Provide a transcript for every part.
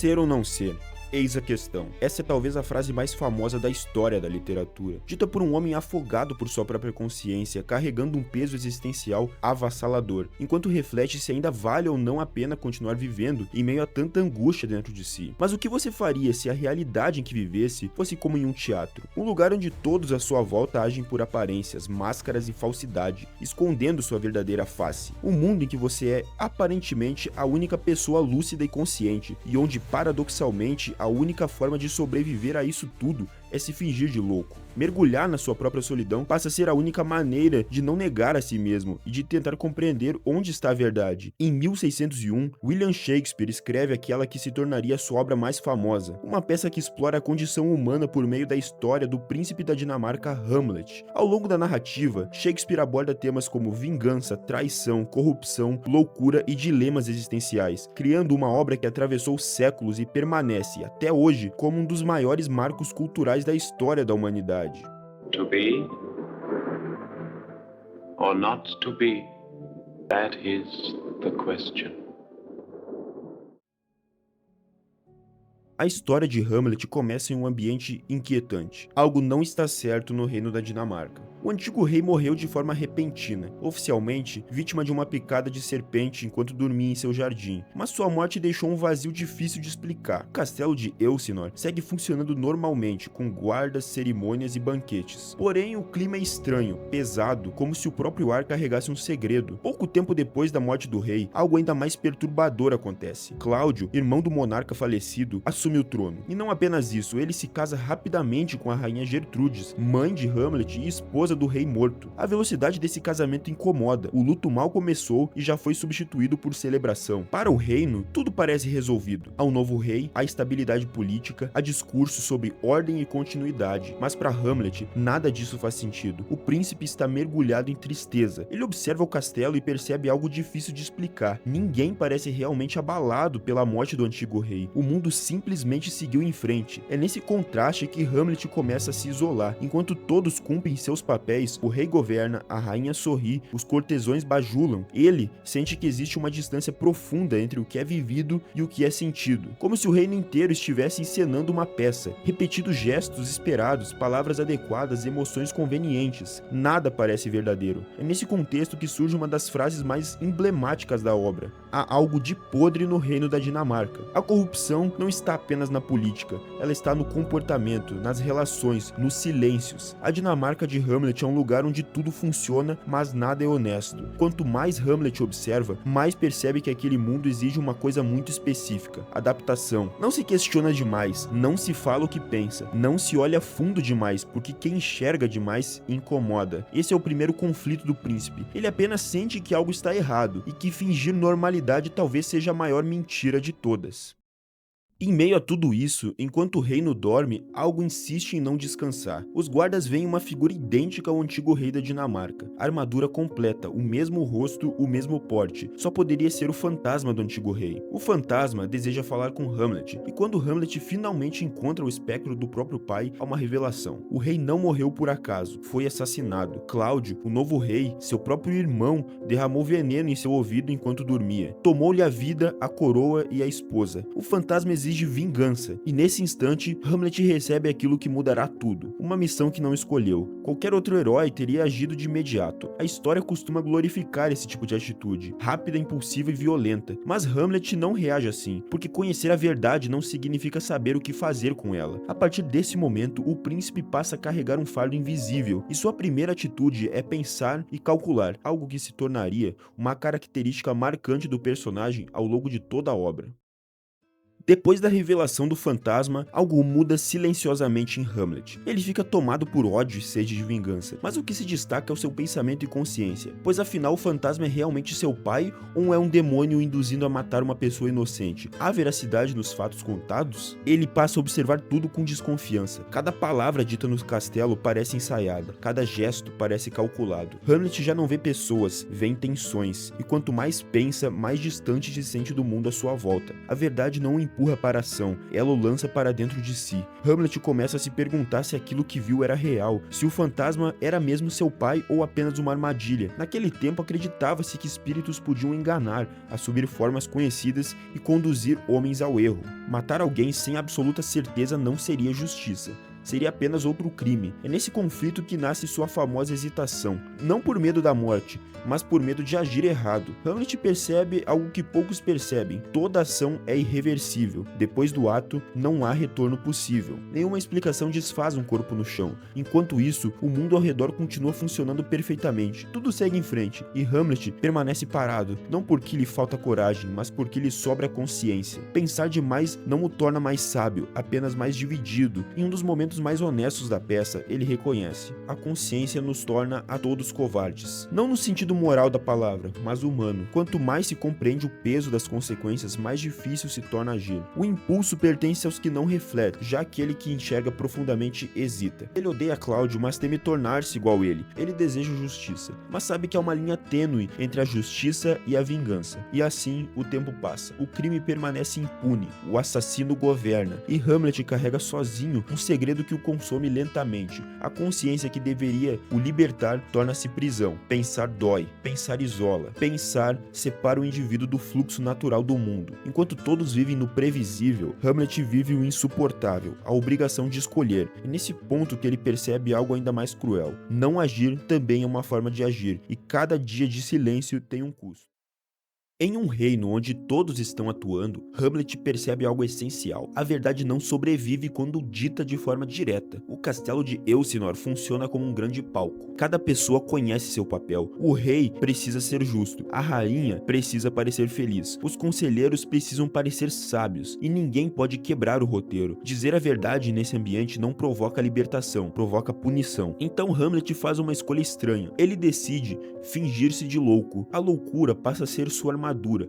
Ser ou não ser? Eis a questão. Essa é talvez a frase mais famosa da história da literatura, dita por um homem afogado por sua própria consciência, carregando um peso existencial avassalador, enquanto reflete se ainda vale ou não a pena continuar vivendo em meio a tanta angústia dentro de si. Mas o que você faria se a realidade em que vivesse fosse como em um teatro? Um lugar onde todos à sua volta agem por aparências, máscaras e falsidade, escondendo sua verdadeira face. Um mundo em que você é, aparentemente, a única pessoa lúcida e consciente, e onde, paradoxalmente, a única forma de sobreviver a isso tudo é se fingir de louco. Mergulhar na sua própria solidão passa a ser a única maneira de não negar a si mesmo e de tentar compreender onde está a verdade. Em 1601, William Shakespeare escreve aquela que se tornaria sua obra mais famosa, uma peça que explora a condição humana por meio da história do príncipe da Dinamarca Hamlet. Ao longo da narrativa, Shakespeare aborda temas como vingança, traição, corrupção, loucura e dilemas existenciais, criando uma obra que atravessou séculos e permanece, até hoje, como um dos maiores marcos culturais da história da humanidade. To be or not to be, that is the question. A história de Hamlet começa em um ambiente inquietante. Algo não está certo no reino da Dinamarca. O antigo rei morreu de forma repentina, oficialmente vítima de uma picada de serpente enquanto dormia em seu jardim, mas sua morte deixou um vazio difícil de explicar. O castelo de Elsinore segue funcionando normalmente, com guardas, cerimônias e banquetes. Porém, o clima é estranho, pesado, como se o próprio ar carregasse um segredo. Pouco tempo depois da morte do rei, algo ainda mais perturbador acontece. Cláudio, irmão do monarca falecido, assume o trono. E não apenas isso, ele se casa rapidamente com a rainha Gertrudes, mãe de Hamlet e esposa do rei morto. A velocidade desse casamento incomoda, o luto mal começou e já foi substituído por celebração. Para o reino, tudo parece resolvido. Há um novo rei, há estabilidade política, há discursos sobre ordem e continuidade. Mas para Hamlet, nada disso faz sentido. O príncipe está mergulhado em tristeza. Ele observa o castelo e percebe algo difícil de explicar. Ninguém parece realmente abalado pela morte do antigo rei. O mundo simplesmente seguiu em frente. É nesse contraste que Hamlet começa a se isolar. Enquanto todos cumprem seus papéis, o rei governa, a rainha sorri, os cortesões bajulam. Ele sente que existe uma distância profunda entre o que é vivido e o que é sentido. Como se o reino inteiro estivesse encenando uma peça, repetindo gestos esperados, palavras adequadas, emoções convenientes. Nada parece verdadeiro. É nesse contexto que surge uma das frases mais emblemáticas da obra. Há algo de podre no reino da Dinamarca. A corrupção não está apenas na política, ela está no comportamento, nas relações, nos silêncios. A Dinamarca de Hamlet é um lugar onde tudo funciona, mas nada é honesto. Quanto mais Hamlet observa, mais percebe que aquele mundo exige uma coisa muito específica: adaptação. Não se questiona demais, não se fala o que pensa, não se olha fundo demais, porque quem enxerga demais incomoda. Esse é o primeiro conflito do príncipe. Ele apenas sente que algo está errado e que fingir normalidade talvez seja a maior mentira de todas. Em meio a tudo isso, enquanto o reino dorme, algo insiste em não descansar. Os guardas veem uma figura idêntica ao antigo rei da Dinamarca. A armadura completa, o mesmo rosto, o mesmo porte. Só poderia ser o fantasma do antigo rei. O fantasma deseja falar com Hamlet, e quando Hamlet finalmente encontra o espectro do próprio pai, há uma revelação. O rei não morreu por acaso, foi assassinado. Cláudio, o novo rei, seu próprio irmão, derramou veneno em seu ouvido enquanto dormia. Tomou-lhe a vida, a coroa e a esposa. O fantasma exige vingança, e nesse instante, Hamlet recebe aquilo que mudará tudo, uma missão que não escolheu. Qualquer outro herói teria agido de imediato. A história costuma glorificar esse tipo de atitude, rápida, impulsiva e violenta, mas Hamlet não reage assim, porque conhecer a verdade não significa saber o que fazer com ela. A partir desse momento, o príncipe passa a carregar um fardo invisível, e sua primeira atitude é pensar e calcular, algo que se tornaria uma característica marcante do personagem ao longo de toda a obra. Depois da revelação do fantasma, algo muda silenciosamente em Hamlet. Ele fica tomado por ódio e sede de vingança, mas o que se destaca é o seu pensamento e consciência, pois afinal o fantasma é realmente seu pai ou é um demônio o induzindo a matar uma pessoa inocente? Há veracidade nos fatos contados? Ele passa a observar tudo com desconfiança. Cada palavra dita no castelo parece ensaiada, cada gesto parece calculado. Hamlet já não vê pessoas, vê intenções, e quanto mais pensa, mais distante se sente do mundo à sua volta. A verdade não o empurra para a ação, ela o lança para dentro de si. Hamlet começa a se perguntar se aquilo que viu era real, se o fantasma era mesmo seu pai ou apenas uma armadilha. Naquele tempo acreditava-se que espíritos podiam enganar, assumir formas conhecidas e conduzir homens ao erro. Matar alguém sem absoluta certeza não seria justiça. Seria apenas outro crime. É nesse conflito que nasce sua famosa hesitação. Não por medo da morte, mas por medo de agir errado. Hamlet percebe algo que poucos percebem. Toda ação é irreversível. Depois do ato, não há retorno possível. Nenhuma explicação desfaz um corpo no chão. Enquanto isso, o mundo ao redor continua funcionando perfeitamente. Tudo segue em frente, e Hamlet permanece parado, não porque lhe falta coragem, mas porque lhe sobra consciência. Pensar demais não o torna mais sábio, apenas mais dividido. Em um dos momentos mais honestos da peça, ele reconhece: a consciência nos torna a todos covardes. Não no sentido moral da palavra, mas humano. Quanto mais se compreende o peso das consequências, mais difícil se torna agir. O impulso pertence aos que não refletem, já aquele que enxerga profundamente hesita. Ele odeia Cláudio, mas teme tornar-se igual ele. Ele deseja justiça, mas sabe que há uma linha tênue entre a justiça e a vingança. E assim, o tempo passa. O crime permanece impune, o assassino governa, e Hamlet carrega sozinho um segredo que o consome lentamente. A consciência que deveria o libertar torna-se prisão. Pensar dói, pensar isola, pensar separa o indivíduo do fluxo natural do mundo. Enquanto todos vivem no previsível, Hamlet vive o insuportável, a obrigação de escolher. É nesse ponto que ele percebe algo ainda mais cruel. Não agir também é uma forma de agir, e cada dia de silêncio tem um custo. Em um reino onde todos estão atuando, Hamlet percebe algo essencial. A verdade não sobrevive quando dita de forma direta. O castelo de Elsinore funciona como um grande palco. Cada pessoa conhece seu papel. O rei precisa ser justo, a rainha precisa parecer feliz, os conselheiros precisam parecer sábios, e ninguém pode quebrar o roteiro. Dizer a verdade nesse ambiente não provoca libertação, provoca punição. Então Hamlet faz uma escolha estranha. Ele decide fingir-se de louco. A loucura passa a ser sua armadura.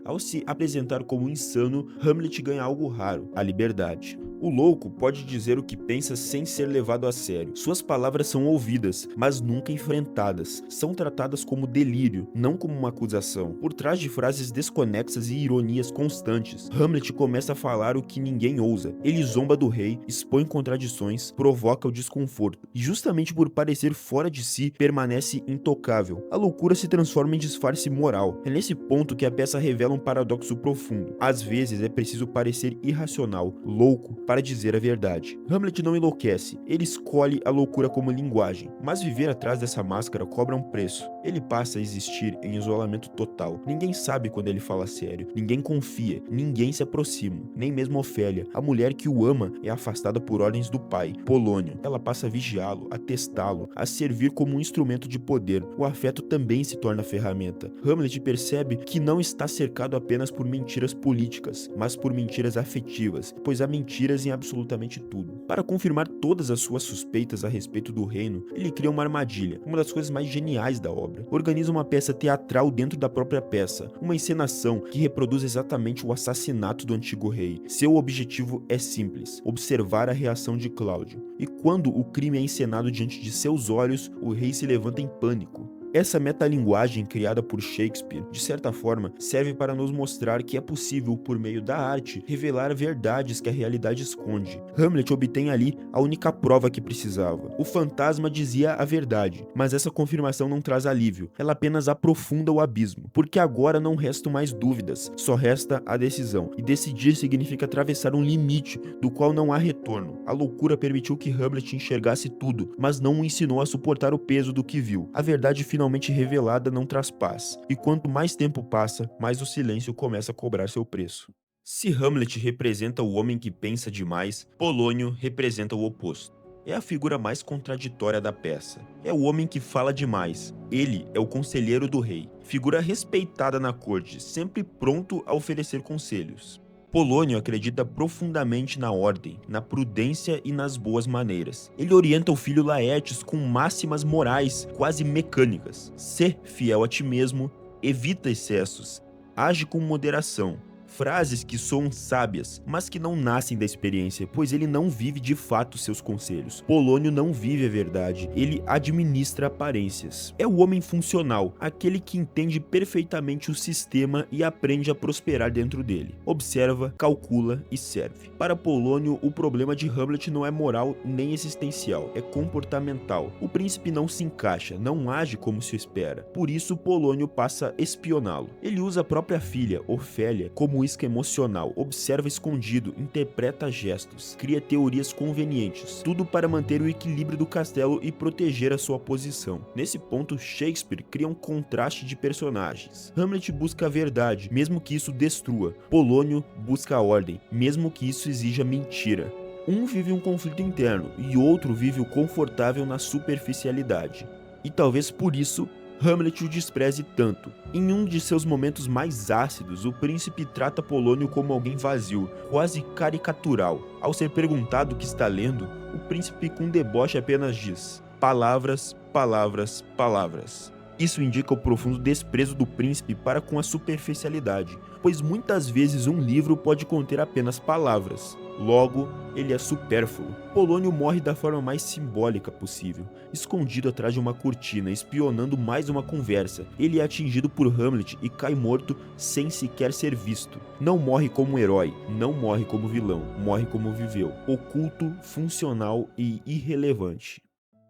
Ao se apresentar como insano, Hamlet ganha algo raro: a liberdade. O louco pode dizer o que pensa sem ser levado a sério. Suas palavras são ouvidas, mas nunca enfrentadas. São tratadas como delírio, não como uma acusação. Por trás de frases desconexas e ironias constantes, Hamlet começa a falar o que ninguém ousa. Ele zomba do rei, expõe contradições, provoca o desconforto. E justamente por parecer fora de si, permanece intocável. A loucura se transforma em disfarce moral. É nesse ponto que a peça revela um paradoxo profundo. Às vezes é preciso parecer irracional, louco, para dizer a verdade. Hamlet não enlouquece, ele escolhe a loucura como linguagem, mas viver atrás dessa máscara cobra um preço. Ele passa a existir em isolamento total. Ninguém sabe quando ele fala sério, ninguém confia, ninguém se aproxima. Nem mesmo Ofélia, a mulher que o ama, é afastada por ordens do pai, Polônio. Ela passa a vigiá-lo, a testá-lo, a servir como um instrumento de poder. O afeto também se torna ferramenta. Hamlet percebe que não está cercado apenas por mentiras políticas, mas por mentiras afetivas, pois há mentiras em absolutamente tudo. Para confirmar todas as suas suspeitas a respeito do reino, ele cria uma armadilha, uma das coisas mais geniais da obra. Organiza uma peça teatral dentro da própria peça, uma encenação que reproduz exatamente o assassinato do antigo rei. Seu objetivo é simples: observar a reação de Cláudio. E quando o crime é encenado diante de seus olhos, o rei se levanta em pânico. Essa metalinguagem criada por Shakespeare, de certa forma, serve para nos mostrar que é possível, por meio da arte, revelar verdades que a realidade esconde. Hamlet obtém ali a única prova que precisava. O fantasma dizia a verdade, mas essa confirmação não traz alívio, ela apenas aprofunda o abismo, porque agora não restam mais dúvidas, só resta a decisão, e decidir significa atravessar um limite do qual não há retorno. A loucura permitiu que Hamlet enxergasse tudo, mas não o ensinou a suportar o peso do que viu. A verdade finalmente revelada não traz paz, e quanto mais tempo passa, mais o silêncio começa a cobrar seu preço. Se Hamlet representa o homem que pensa demais, Polônio representa o oposto. É a figura mais contraditória da peça. É o homem que fala demais. Ele é o conselheiro do rei, figura respeitada na corte, sempre pronto a oferecer conselhos. Polônio acredita profundamente na ordem, na prudência e nas boas maneiras. Ele orienta o filho Laertes com máximas morais quase mecânicas. Sê fiel a ti mesmo, evita excessos, age com moderação, frases que soam sábias, mas que não nascem da experiência, pois ele não vive de fato seus conselhos. Polônio não vive a verdade, ele administra aparências. É o homem funcional, aquele que entende perfeitamente o sistema e aprende a prosperar dentro dele. Observa, calcula e serve. Para Polônio, o problema de Hamlet não é moral nem existencial, é comportamental. O príncipe não se encaixa, não age como se espera. Por isso, Polônio passa a espioná-lo. Ele usa a própria filha, Ofélia, como isca emocional, observa escondido, interpreta gestos, cria teorias convenientes, tudo para manter o equilíbrio do castelo e proteger a sua posição. Nesse ponto, Shakespeare cria um contraste de personagens. Hamlet busca a verdade, mesmo que isso destrua. Polônio busca a ordem, mesmo que isso exija mentira. Um vive um conflito interno e outro vive o confortável na superficialidade. E talvez por isso Hamlet o despreze tanto. Em um de seus momentos mais ácidos, o príncipe trata Polônio como alguém vazio, quase caricatural. Ao ser perguntado o que está lendo, o príncipe com deboche apenas diz: palavras, palavras, palavras. Isso indica o profundo desprezo do príncipe para com a superficialidade, pois muitas vezes um livro pode conter apenas palavras. Logo, ele é supérfluo. Polônio morre da forma mais simbólica possível, escondido atrás de uma cortina, espionando mais uma conversa. Ele é atingido por Hamlet e cai morto sem sequer ser visto. Não morre como um herói, não morre como vilão, morre como viveu, oculto, funcional e irrelevante.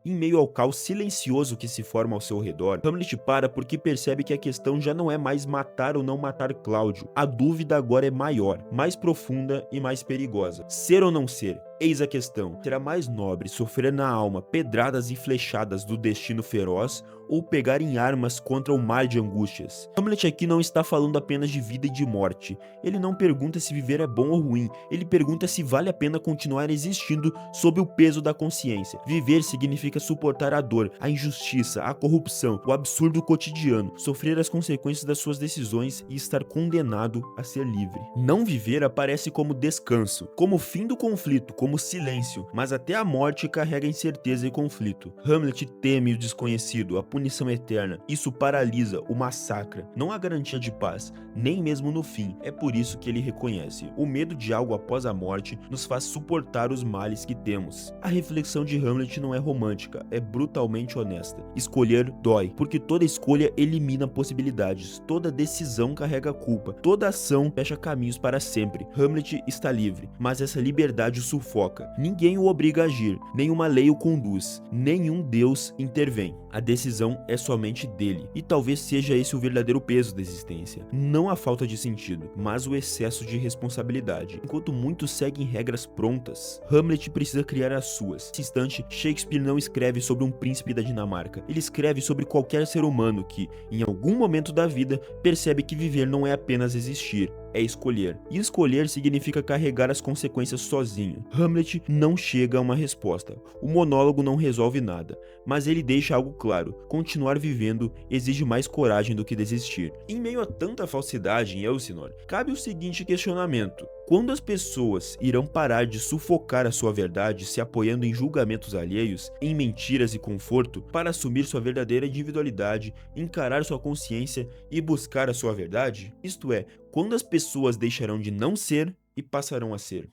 Em meio ao caos silencioso que se forma ao seu redor, Hamlet para porque percebe que a questão já não é mais matar ou não matar Cláudio. A dúvida agora é maior, mais profunda e mais perigosa. Ser ou não ser? Eis a questão. Será mais nobre sofrer na alma pedradas e flechadas do destino feroz ou pegar em armas contra o mar de angústias? Hamlet aqui não está falando apenas de vida e de morte. Ele não pergunta se viver é bom ou ruim. Ele pergunta se vale a pena continuar existindo sob o peso da consciência. Viver significa suportar a dor, a injustiça, a corrupção, o absurdo cotidiano, sofrer as consequências das suas decisões e estar condenado a ser livre. Não viver aparece como descanso, como fim do conflito, como silêncio, mas até a morte carrega incerteza e conflito. Hamlet teme o desconhecido, a punição eterna. Isso paralisa, o massacra. Não há garantia de paz, nem mesmo no fim. É por isso que ele reconhece: o medo de algo após a morte nos faz suportar os males que temos. A reflexão de Hamlet não é romântica, é brutalmente honesta. Escolher dói, porque toda escolha elimina possibilidades, toda decisão carrega culpa, toda ação fecha caminhos para sempre. Hamlet está livre, mas essa liberdade o sufoca. Ninguém o obriga a agir, nenhuma lei o conduz, nenhum Deus intervém. A decisão é somente dele, e talvez seja esse o verdadeiro peso da existência. Não a falta de sentido, mas o excesso de responsabilidade. Enquanto muitos seguem regras prontas, Hamlet precisa criar as suas. Nesse instante, Shakespeare não escreve sobre um príncipe da Dinamarca. Ele escreve sobre qualquer ser humano que, em algum momento da vida, percebe que viver não é apenas existir, é escolher. E escolher significa carregar as consequências sozinho. Hamlet não chega a uma resposta. O monólogo não resolve nada, mas ele deixa algo claro: continuar vivendo exige mais coragem do que desistir. Em meio a tanta falsidade em Elsinore, cabe o seguinte questionamento: quando as pessoas irão parar de sufocar a sua verdade se apoiando em julgamentos alheios, em mentiras e conforto, para assumir sua verdadeira individualidade, encarar sua consciência e buscar a sua verdade? Isto é, quando as pessoas deixarão de não ser e passarão a ser?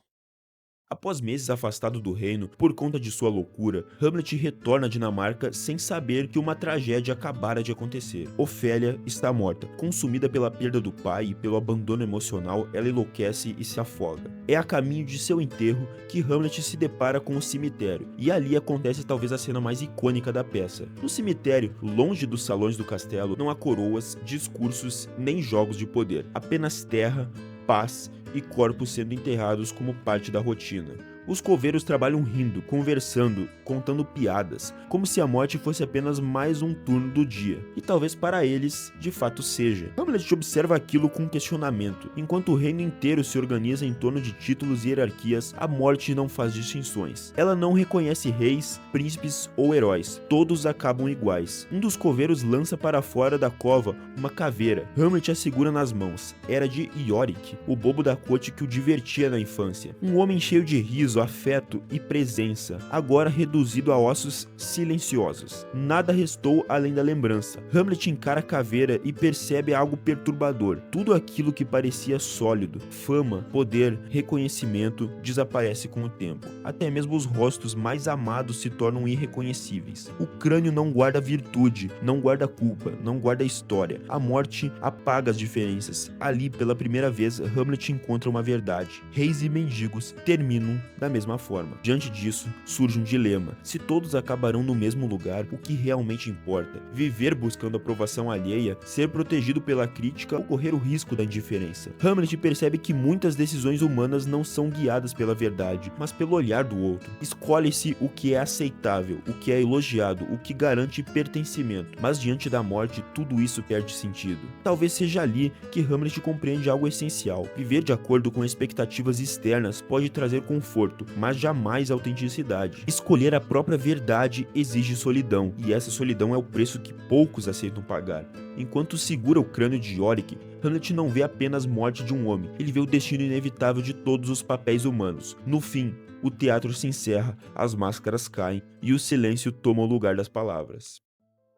Após meses afastado do reino por conta de sua loucura, Hamlet retorna à Dinamarca sem saber que uma tragédia acabara de acontecer. Ofélia está morta. Consumida pela perda do pai e pelo abandono emocional, ela enlouquece e se afoga. É a caminho de seu enterro que Hamlet se depara com o cemitério, e ali acontece talvez a cena mais icônica da peça. No cemitério, longe dos salões do castelo, não há coroas, discursos nem jogos de poder. Apenas terra, paz e corpos sendo enterrados como parte da rotina. Os coveiros trabalham rindo, conversando, contando piadas, como se a morte fosse apenas mais um turno do dia. E talvez para eles, de fato seja. Hamlet observa aquilo com questionamento. Enquanto o reino inteiro se organiza em torno de títulos e hierarquias, a morte não faz distinções. Ela não reconhece reis, príncipes ou heróis. Todos acabam iguais. Um dos coveiros lança para fora da cova uma caveira. Hamlet a segura nas mãos. Era de Ioric, o bobo da corte que o divertia na infância. Um homem cheio de riso carinhoso afeto e presença, agora reduzido a ossos silenciosos. Nada restou além da lembrança. Hamlet encara a caveira e percebe algo perturbador. Tudo aquilo que parecia sólido, fama, poder, reconhecimento, desaparece com o tempo. Até mesmo os rostos mais amados se tornam irreconhecíveis. O crânio não guarda virtude, não guarda culpa, não guarda história. A morte apaga as diferenças. Ali, pela primeira vez, Hamlet encontra uma verdade. Reis e mendigos terminam da mesma forma. Diante disso, surge um dilema. Se todos acabarão no mesmo lugar, o que realmente importa? Viver buscando aprovação alheia, ser protegido pela crítica ou correr o risco da indiferença? Hamlet percebe que muitas decisões humanas não são guiadas pela verdade, mas pelo olhar do outro. Escolhe-se o que é aceitável, o que é elogiado, o que garante pertencimento. Mas diante da morte, tudo isso perde sentido. Talvez seja ali que Hamlet compreende algo essencial. Viver de acordo com expectativas externas pode trazer conforto, mas jamais autenticidade. Escolher a própria verdade exige solidão, e essa solidão é o preço que poucos aceitam pagar. Enquanto segura o crânio de Yorick, Hamlet não vê apenas a morte de um homem, ele vê o destino inevitável de todos os papéis humanos. No fim, o teatro se encerra, as máscaras caem e o silêncio toma o lugar das palavras.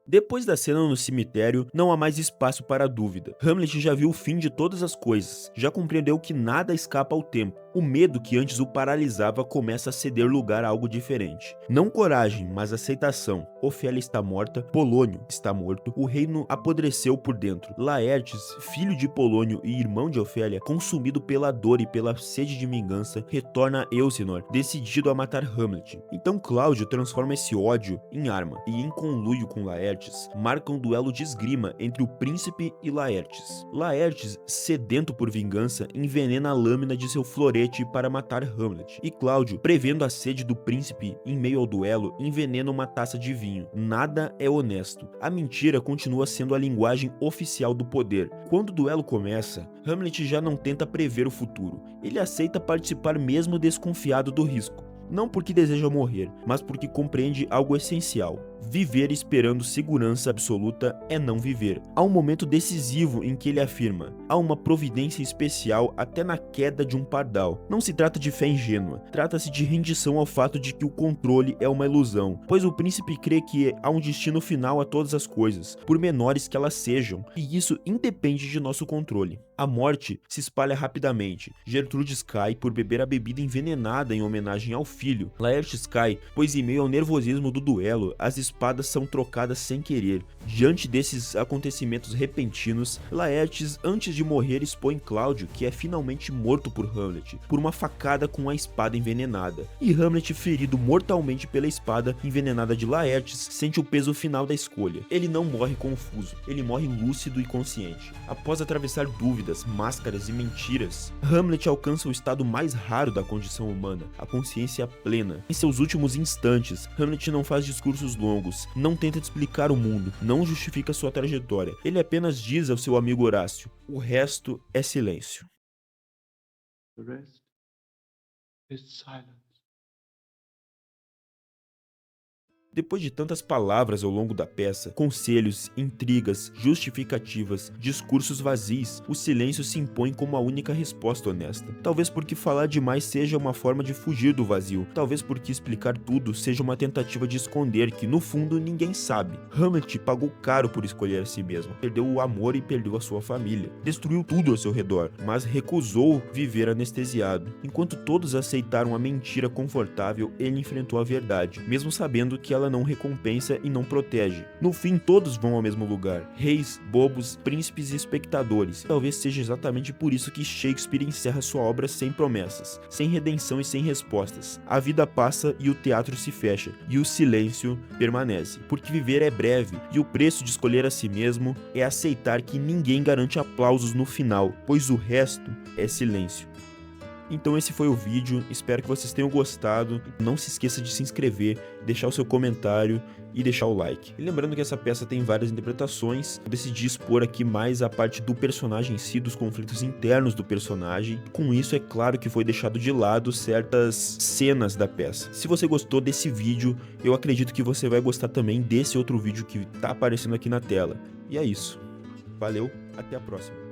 Depois da cena no cemitério, não há mais espaço para dúvida. Hamlet já viu o fim de todas as coisas, já compreendeu que nada escapa ao tempo. O medo que antes o paralisava começa a ceder lugar a algo diferente. Não coragem, mas aceitação. Ofélia está morta, Polônio está morto, o reino apodreceu por dentro. Laertes, filho de Polônio e irmão de Ofélia, consumido pela dor e pela sede de vingança, retorna a Elsinore, decidido a matar Hamlet. Então Cláudio transforma esse ódio em arma, e em conluio com Laertes, marca um duelo de esgrima entre o príncipe e Laertes. Laertes, sedento por vingança, envenena a lâmina de seu florete para matar Hamlet, e Cláudio, prevendo a sede do príncipe em meio ao duelo, envenena uma taça de vinho. Nada é honesto. A mentira continua sendo a linguagem oficial do poder. Quando o duelo começa, Hamlet já não tenta prever o futuro. Ele aceita participar mesmo desconfiado do risco. Não porque deseja morrer, mas porque compreende algo essencial. Viver esperando segurança absoluta é não viver. Há um momento decisivo em que ele afirma: há uma providência especial até na queda de um pardal. Não se trata de fé ingênua, trata-se de rendição ao fato de que o controle é uma ilusão, pois o príncipe crê que há um destino final a todas as coisas, por menores que elas sejam, e isso independe de nosso controle. A morte se espalha rapidamente. Gertrudes cai por beber a bebida envenenada em homenagem ao filho. Laertes cai, pois em meio ao nervosismo do duelo, as espadas são trocadas sem querer. Diante desses acontecimentos repentinos, Laertes, antes de morrer, expõe Cláudio, que é finalmente morto por Hamlet, por uma facada com a espada envenenada. E Hamlet, ferido mortalmente pela espada envenenada de Laertes, sente o peso final da escolha. Ele não morre confuso, ele morre lúcido e consciente. Após atravessar dúvidas, máscaras e mentiras, Hamlet alcança o estado mais raro da condição humana, a consciência plena. Em seus últimos instantes, Hamlet não faz discursos longos, não tenta explicar o mundo, não justifica sua trajetória. Ele apenas diz ao seu amigo Horácio: o resto é silêncio. The rest is silence. Depois de tantas palavras ao longo da peça, conselhos, intrigas, justificativas, discursos vazios, o silêncio se impõe como a única resposta honesta. Talvez porque falar demais seja uma forma de fugir do vazio, talvez porque explicar tudo seja uma tentativa de esconder que, no fundo, ninguém sabe. Hamlet pagou caro por escolher a si mesmo, perdeu o amor e perdeu a sua família, destruiu tudo ao seu redor, mas recusou viver anestesiado. Enquanto todos aceitaram a mentira confortável, ele enfrentou a verdade, mesmo sabendo que ela não recompensa e não protege. No fim, todos vão ao mesmo lugar: reis, bobos, príncipes e espectadores. Talvez seja exatamente por isso que Shakespeare encerra sua obra sem promessas, sem redenção e sem respostas. A vida passa e o teatro se fecha, e o silêncio permanece, porque viver é breve, e o preço de escolher a si mesmo é aceitar que ninguém garante aplausos no final, pois o resto é silêncio. Então esse foi o vídeo, espero que vocês tenham gostado. Não se esqueça de se inscrever, deixar o seu comentário e deixar o like. E lembrando que essa peça tem várias interpretações, eu decidi expor aqui mais a parte do personagem em si, dos conflitos internos do personagem. Com isso, é claro que foi deixado de lado certas cenas da peça. Se você gostou desse vídeo, eu acredito que você vai gostar também desse outro vídeo que tá aparecendo aqui na tela. E é isso. Valeu, até a próxima.